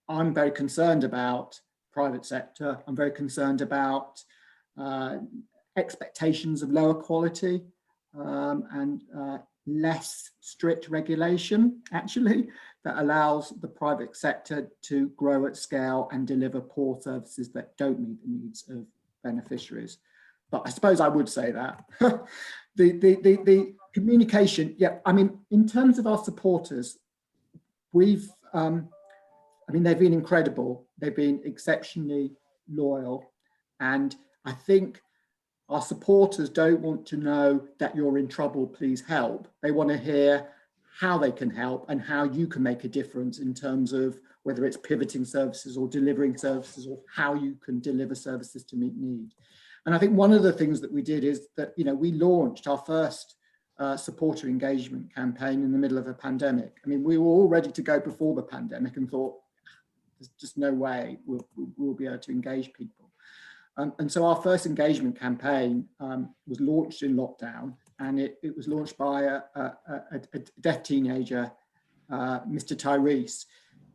I'm very concerned about private sector. I'm very concerned about expectations of lower quality and less strict regulation, actually, that allows the private sector to grow at scale and deliver poor services that don't meet the needs of beneficiaries. But I suppose I would say that. the communication, yeah, I mean, in terms of our supporters, we've, I mean, they've been incredible. They've been exceptionally loyal. And I think our supporters don't want to know that you're in trouble, please help. They want to hear how they can help and how you can make a difference in terms of whether it's pivoting services or delivering services, or how you can deliver services to meet need. And I think one of the things that we did is that, you know, we launched our first supporter engagement campaign in the middle of a pandemic. I mean, we were all ready to go before the pandemic and thought, there's just no way we'll be able to engage people. And so our first engagement campaign was launched in lockdown, and it was launched by a deaf teenager, Mr. Tyrese,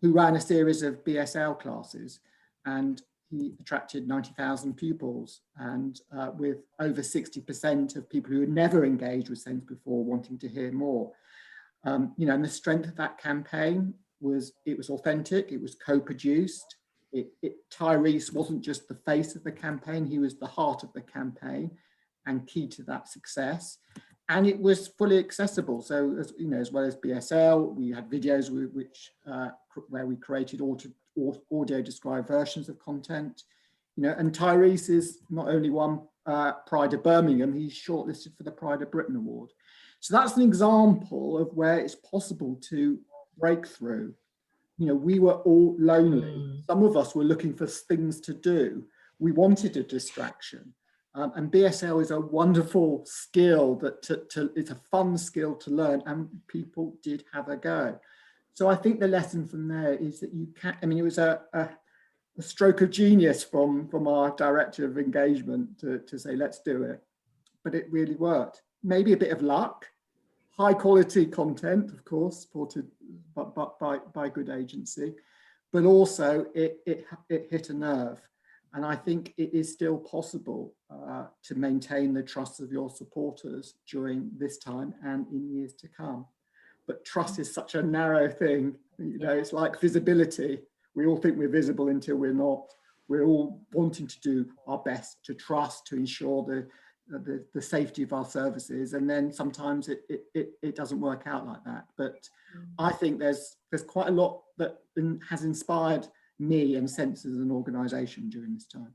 who ran a series of BSL classes, and he attracted 90,000 pupils, and with over 60% of people who had never engaged with Sense before wanting to hear more. You know, and the strength of that campaign was, it was authentic, it was co-produced. Tyrese wasn't just the face of the campaign, he was the heart of the campaign and key to that success. And it was fully accessible. So, as you know, as well as BSL, we had videos where we created audio described versions of content. You know, and Tyrese is not only won Pride of Birmingham, he's shortlisted for the Pride of Britain Award. So that's an example of where it's possible to break through. You know, we were all lonely. Some of us were looking for things to do. We wanted a distraction. And BSL is a wonderful skill that it's a fun skill to learn, and people did have a go. So I think the lesson from there is that you can, I mean, it was a stroke of genius from our director of engagement to say, let's do it. But it really worked. Maybe a bit of luck, high quality content, of course, supported by good agency, but also it hit a nerve. And I think it is still possible to maintain the trust of your supporters during this time and in years to come. But trust is such a narrow thing. You know, it's like visibility. We all think we're visible until we're not. We're all wanting to do our best to trust, to ensure the safety of our services. And then sometimes it doesn't work out like that. But I think there's quite a lot that has inspired me and Sense as an organisation during this time.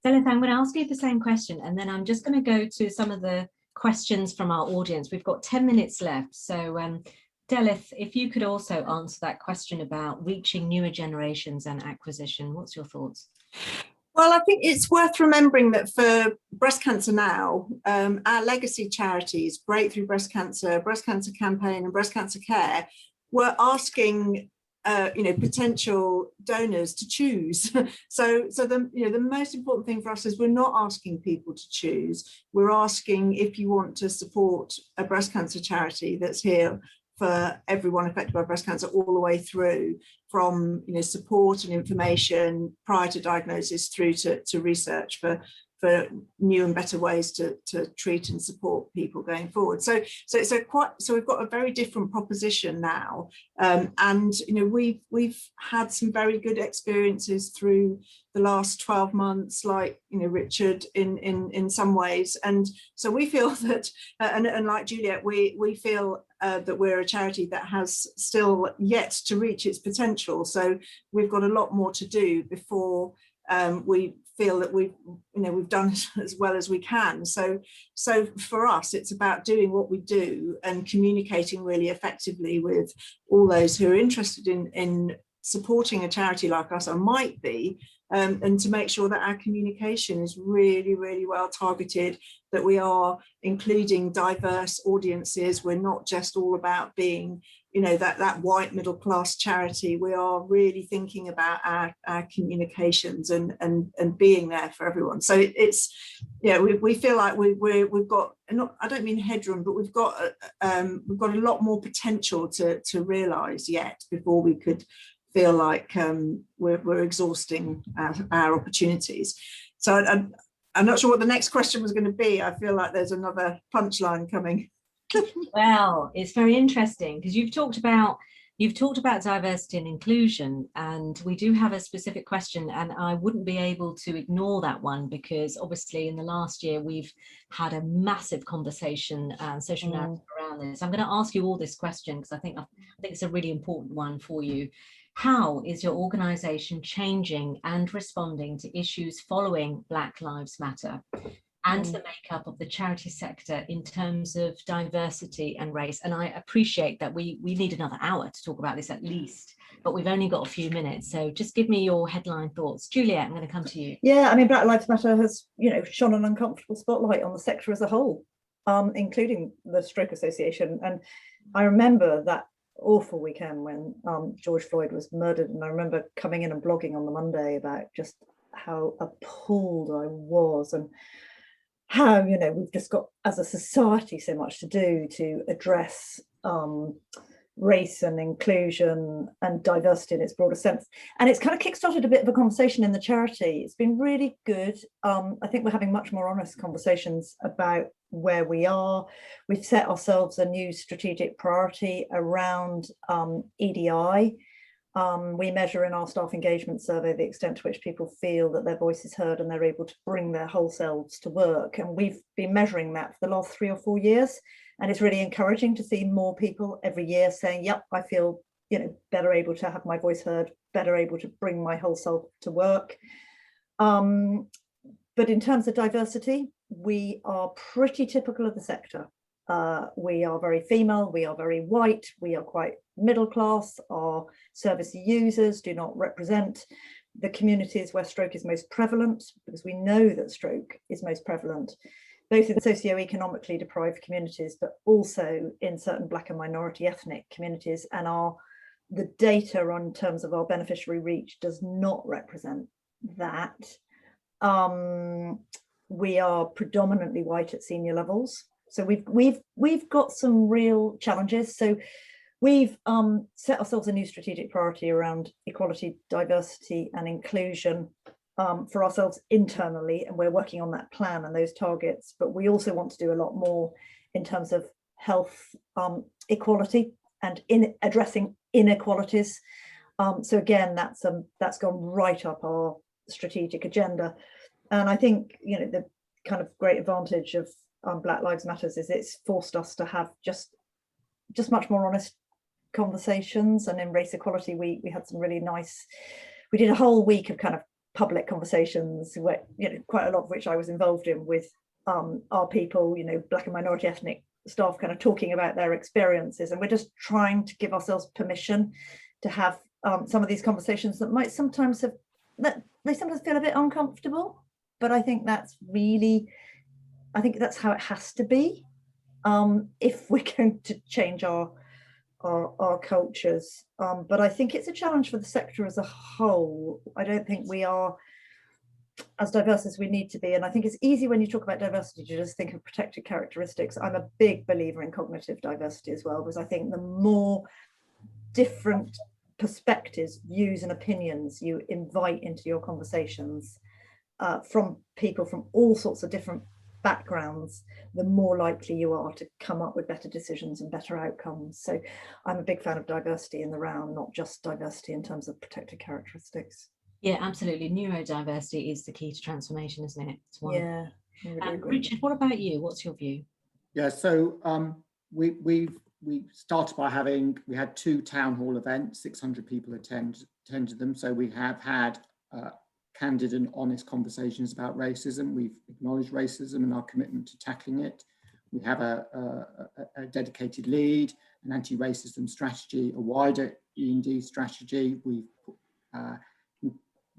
Delith, I'm going to ask you the same question, and then I'm just going to go to some of the questions from our audience. We've got 10 minutes left. So Delith, if you could also answer that question about reaching newer generations and acquisition, what's your thoughts? Well, I think it's worth remembering that for Breast Cancer Now, our legacy charities, Breakthrough Breast Cancer Campaign and Breast Cancer Care, were asking potential donors to choose. So the most important thing for us is we're not asking people to choose. We're asking if you want to support a breast cancer charity that's here for everyone affected by breast cancer all the way through, from support and information prior to diagnosis through to research for new and better ways to treat and support people going forward. So we've got a very different proposition now, and we've had some very good experiences through the last 12 months, like Richard in some ways, and so we feel that and like Juliet, we feel that we're a charity that has still yet to reach its potential. So we've got a lot more to do before we feel that we've done as well as we can. So for us, it's about doing what we do and communicating really effectively with all those who are interested in supporting a charity like us, or might be, and to make sure that our communication is really, really well targeted, that we are including diverse audiences. We're not just all about being that white middle class charity. We are really thinking about our communications and being there for everyone. So we feel like we've got, I don't mean headroom, but we've got a lot more potential to realise yet before we could feel like we're exhausting our opportunities. So I'm not sure what the next question was going to be. I feel like there's another punchline coming. Well, it's very interesting because you've talked about diversity and inclusion, and we do have a specific question, and I wouldn't be able to ignore that one because obviously in the last year we've had a massive conversation and social narrative around this. I'm going to ask you all this question because I think it's a really important one for you. How is your organisation changing and responding to issues following Black Lives Matter and the makeup of the charity sector in terms of diversity and race? And I appreciate that we need another hour to talk about this at least, but we've only got a few minutes. So just give me your headline thoughts. Juliet, I'm going to come to you. Yeah, I mean, Black Lives Matter has, shone an uncomfortable spotlight on the sector as a whole, including the Stroke Association. And I remember that awful weekend when George Floyd was murdered, and I remember coming in and blogging on the Monday about just how appalled I was, and how we've just got as a society so much to do to address race and inclusion and diversity in its broader sense. And it's kind of kickstarted a bit of a conversation in the charity. It's been really good. I think we're having much more honest conversations about where we are. We've set ourselves a new strategic priority around EDI. We measure in our staff engagement survey the extent to which people feel that their voice is heard and they're able to bring their whole selves to work. And we've been measuring that for the last 3 or 4 years. And it's really encouraging to see more people every year saying, yep, I feel better able to have my voice heard, better able to bring my whole self to work. But in terms of diversity, we are pretty typical of the sector. We are very female, we are very white, we are quite middle class. Our service users do not represent the communities where stroke is most prevalent, because we know that stroke is most prevalent both in socioeconomically deprived communities, but also in certain Black and minority ethnic communities. And the data on terms of our beneficiary reach does not represent that. We are predominantly white at senior levels. So we've got some real challenges. So we've set ourselves a new strategic priority around equality, diversity and inclusion for ourselves internally, and we're working on that plan and those targets. But we also want to do a lot more in terms of health equality and in addressing inequalities. So again, that's gone right up our strategic agenda. And I think, you know, the kind of great advantage of Black Lives Matters is it's forced us to have just much more honest conversations. And in Race Equality Week, we had some really nice, we did a whole week of kind of public conversations where, you know, quite a lot of which I was involved in with our people, you know, Black and minority ethnic staff, kind of talking about their experiences. And we're just trying to give ourselves permission to have some of these conversations that might sometimes have, that they sometimes feel a bit uncomfortable, but I think that's how it has to be if we're going to change our cultures. But I think it's a challenge for the sector as a whole. I don't think we are as diverse as we need to be. And I think it's easy when you talk about diversity to just think of protected characteristics. I'm a big believer in cognitive diversity as well, because I think the more different perspectives, views and opinions you invite into your conversations from people from all sorts of different backgrounds, the more likely you are to come up with better decisions and better outcomes. So I'm a big fan of diversity in the round, not just diversity in terms of protected characteristics. Yeah, absolutely. Neurodiversity is the key to transformation, isn't it? Yeah. Really Richard, what about you? What's your view? Yeah, so we started by we had 2 town hall events, 600 people attended them. So we have had candid and honest conversations about racism. We've acknowledged racism and our commitment to tackling it. We have a dedicated lead, an anti-racism strategy, a wider E&D strategy. We've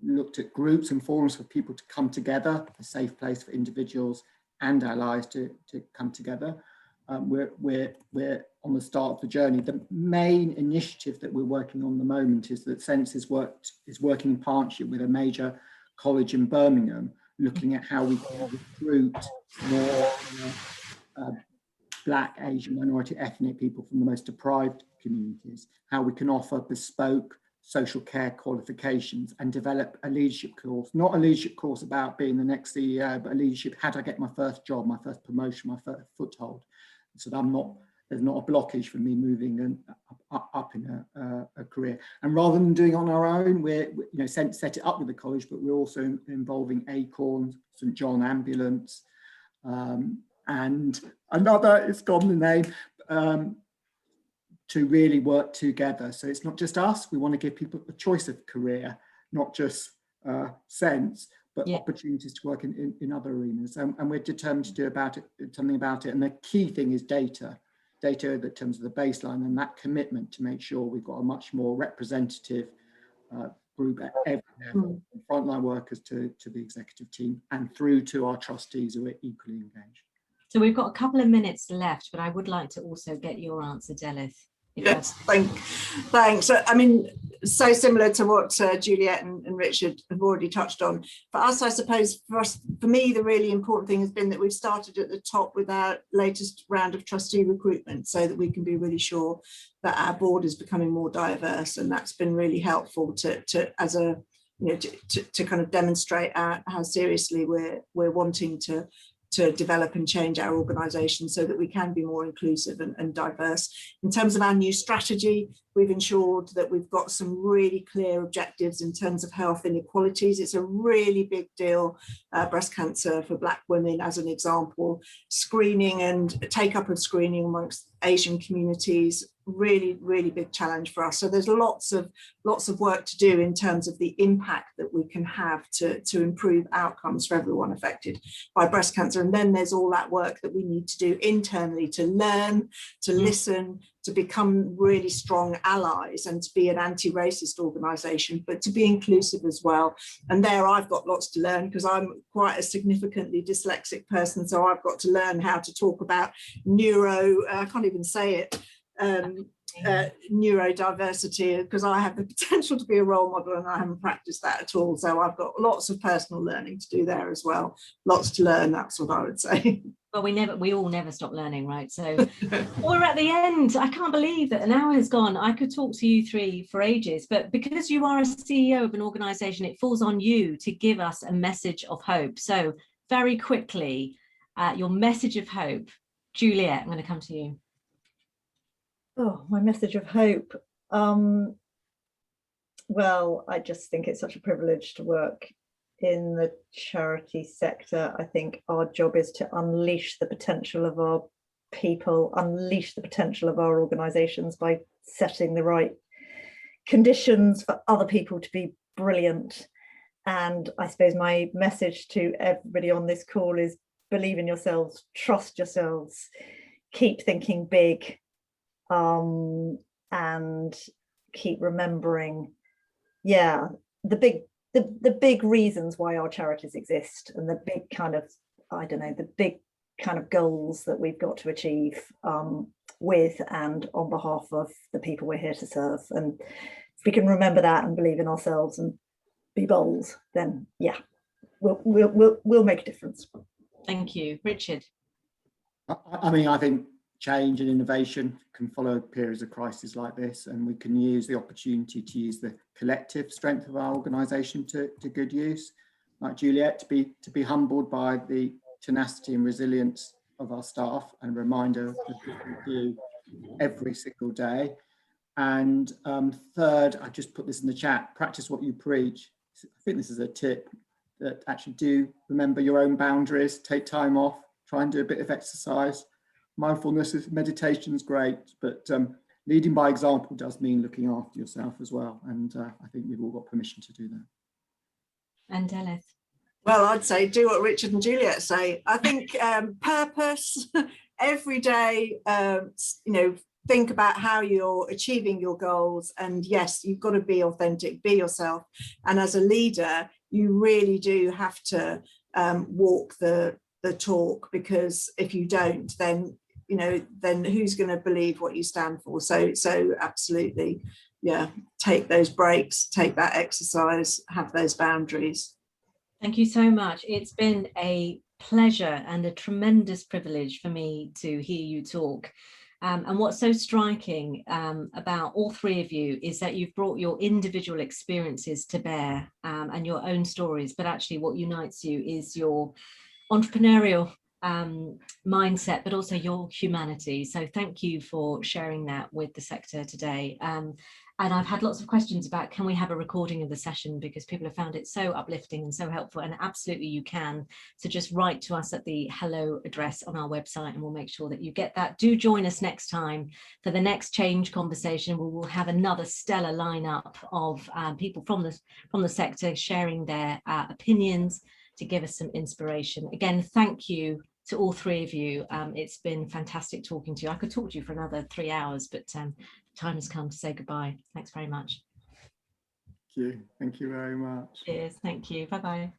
looked at groups and forums for people to come together, a safe place for individuals and allies to come together. We're on the start of the journey. The main initiative that we're working on at the moment is that Sense is working in partnership with a major college in Birmingham, looking at how we can recruit more Black, Asian, minority ethnic people from the most deprived communities, how we can offer bespoke social care qualifications and develop a leadership course, not a leadership course about being the next CEO, but a leadership, how do I get my first job, my first promotion, my first foothold, so that there's not a blockage for me moving up in a career. And rather than doing it on our own, we're set it up with the college, but we're also involving Acorn, St John Ambulance, and another, it's gone the name, to really work together. So it's not just us, we want to give people a choice of career, not just Sense, but opportunities to work in other arenas. And we're determined to do something about it. And the key thing is data in terms of the baseline and that commitment to make sure we've got a much more representative group at every level, from frontline workers to the executive team and through to our trustees who are equally engaged. So we've got a couple of minutes left, but I would like to also get your answer, Delith. Yes, thanks. I mean, so similar to what Juliet and Richard have already touched on. For us, I suppose, for me, the really important thing has been that we've started at the top with our latest round of trustee recruitment, so that we can be really sure that our board is becoming more diverse, and that's been really helpful to kind of demonstrate how seriously we're wanting to develop and change our organisation so that we can be more inclusive and diverse. In terms of our new strategy, we've ensured that we've got some really clear objectives in terms of health inequalities. It's a really big deal, breast cancer for Black women as an example, screening and take-up of screening amongst Asian communities, really, really big challenge for us. So there's lots of work to do in terms of the impact that we can have to improve outcomes for everyone affected by breast cancer. And then there's all that work that we need to do internally to learn, to listen, to become really strong allies, and to be an anti-racist organisation, but to be inclusive as well. And there I've got lots to learn, because I'm quite a significantly dyslexic person. So I've got to learn how to talk about I can't even say it, neurodiversity, because I have the potential to be a role model and I haven't practiced that at all. So I've got lots of personal learning to do there as well. Lots to learn, that's what I would say. Well, we all never stop learning, right? So we're at the end. I can't believe that an hour has gone. I could talk to you three for ages, but because you are a CEO of an organisation, it falls on you to give us a message of hope. So very quickly, your message of hope. Juliet, I'm going to come to you. Oh, my message of hope. Well, I just think it's such a privilege to work in the charity sector. I think our job is to unleash the potential of our people, unleash the potential of our organisations by setting the right conditions for other people to be brilliant. And I suppose my message to everybody on this call is believe in yourselves, trust yourselves, keep thinking big, and keep remembering, the big reasons why our charities exist, and the big kind of, the big kind of goals that we've got to achieve with and on behalf of the people we're here to serve. And if we can remember that and believe in ourselves and be bold, then yeah, we'll make a difference. Thank you. Richard. I mean, I think change and innovation can follow periods of crisis like this, and we can use the opportunity to use the collective strength of our organisation to good use. Like Juliet, to be humbled by the tenacity and resilience of our staff, and a reminder of what we do every single day. And third, I just put this in the chat, practice what you preach. I think this is a tip, that actually do remember your own boundaries, take time off, try and do a bit of exercise. Mindfulness, meditation is great, but leading by example does mean looking after yourself as well. And I think we've all got permission to do that. And Delith. Well, I'd say do what Richard and Juliet say. I think purpose every day, think about how you're achieving your goals. And yes, you've got to be authentic, be yourself. And as a leader, you really do have to walk the talk, because if you don't, then who's going to believe what you stand for? So absolutely, yeah, take those breaks, take that exercise, have those boundaries. Thank you so much. It's been a pleasure and a tremendous privilege for me to hear you talk. And what's so striking about all three of you is that you've brought your individual experiences to bear and your own stories, but actually what unites you is your entrepreneurial mindset, but also your humanity. So thank you for sharing that with the sector today. And I've had lots of questions about, can we have a recording of the session, because people have found it so uplifting and so helpful, and absolutely you can. So just write to us at the hello address on our website and we'll make sure that you get that. Do join us next time for the next change conversation. We will have another stellar lineup of people from the sector sharing their opinions to give us some inspiration. Again, thank you to all three of you. It's been fantastic talking to you. I could talk to you for another 3 hours, but time has come to say goodbye. Thanks very much. Thank you very much. Cheers. Thank you. Bye-bye.